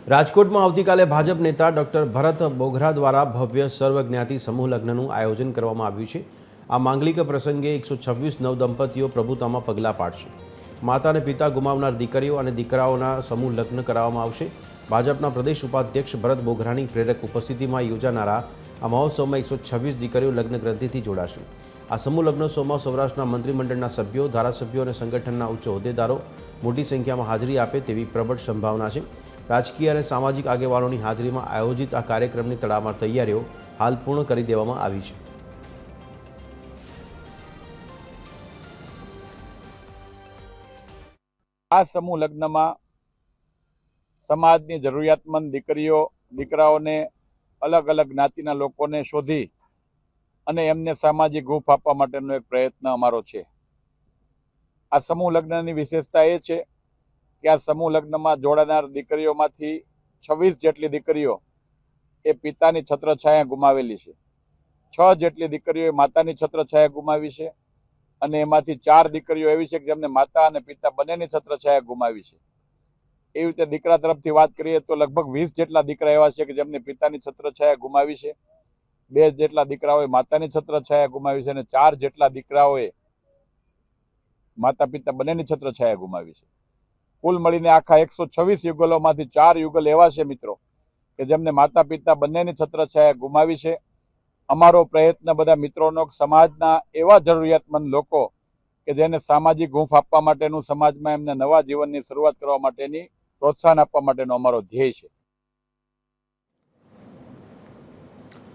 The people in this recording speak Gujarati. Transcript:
રાજકોટમાં આવતીકાલે ભાજપ નેતા ડોક્ટર ભરત બોઘરા દ્વારા ભવ્ય સર્વજ્ઞાતિ સમૂહ લગ્નનું આયોજન કરવામાં આવ્યું છે। આ માંગલિક પ્રસંગે 126 નવદંપતીઓ પ્રભુતામાં પગલાં પાડશે। માતા અને પિતા ગુમાવનાર દીકરીઓ અને દીકરાઓના સમૂહ લગ્ન કરાવવામાં આવશે। ભાજપના પ્રદેશ ઉપાધ્યક્ષ ભરત બોઘરાની પ્રેરક ઉપસ્થિતિમાં યોજાનારા આ મહોત્સવમાં 126 દીકરીઓ લગ્ન ગ્રંથિથી જોડાશે। આ સમૂહ લગ્નોત્સવમાં સૌરાષ્ટ્રના મંત્રીમંડળના સભ્યો, ધારાસભ્યો અને સંગઠનના ઉચ્ચ હોદ્દેદારો મોટી સંખ્યામાં હાજરી આપે તેવી પ્રબળ સંભાવના છે। રાજકીય અને સામાજિક આગેવાનોની હાજરીમાં આયોજિત આ કાર્યક્રમની તડામાર તૈયારીઓ હાલ પૂર્ણ કરી દેવામાં આવી છે। આ સમૂહ લગ્નમાં સમાજની જરૂરિયાતમંદ દીકરીઓ દીકરાઓને અલગ અલગ જ્ઞાતિના લોકોને શોધી અને એમને સામાજિક હૂંફ આપવા માટેનો એક પ્રયત્ન અમારો છે। આ સમૂહ લગ્નની વિશેષતા એ છે કે આ સમૂહ લગ્નમાં જોડાનાર દીકરીઓમાંથી 26 જેટલી દીકરીઓ એ પિતાની છત્રછાયા ગુમાવેલી છે, 6 જેટલી દીકરીઓએ માતાની છત્રછાયા ગુમાવી છે અને એમાંથી 4 દીકરીઓ એવી છે કે જેમને માતા અને પિતા બંનેની છત્રછાયા ગુમાવી છે। એવી રીતે દીકરા તરફથી વાત કરીએ તો લગભગ 20 જેટલા દીકરા એવા છે કે જેમને પિતાની છત્રછાયા ગુમાવી છે, 2 જેટલા દીકરાઓએ માતાની છત્રછાયા ગુમાવી છે અને 4 જેટલા દીકરાઓએ માતા પિતા બંનેની છત્રછાયા ગુમાવી છે। કુલ મળીને આખા 126 યુગલોમાંથી 4 યુગલ એવા છે મિત્રો કે જેમને માતા પિતા બંનેની છત્રછાયા ગુમાવી છે। અમારો પ્રયત્ન બધા મિત્રોનો સમાજના એવા જરૂરિયાતમંદ લોકો કે જેને સામાજિક હૂંફ આપવા માટેનું, સમાજમાં એમને નવા જીવનની શરૂઆત કરવા માટેની પ્રોત્સાહન આપવા માટેનો અમારો ધ્યેય છે।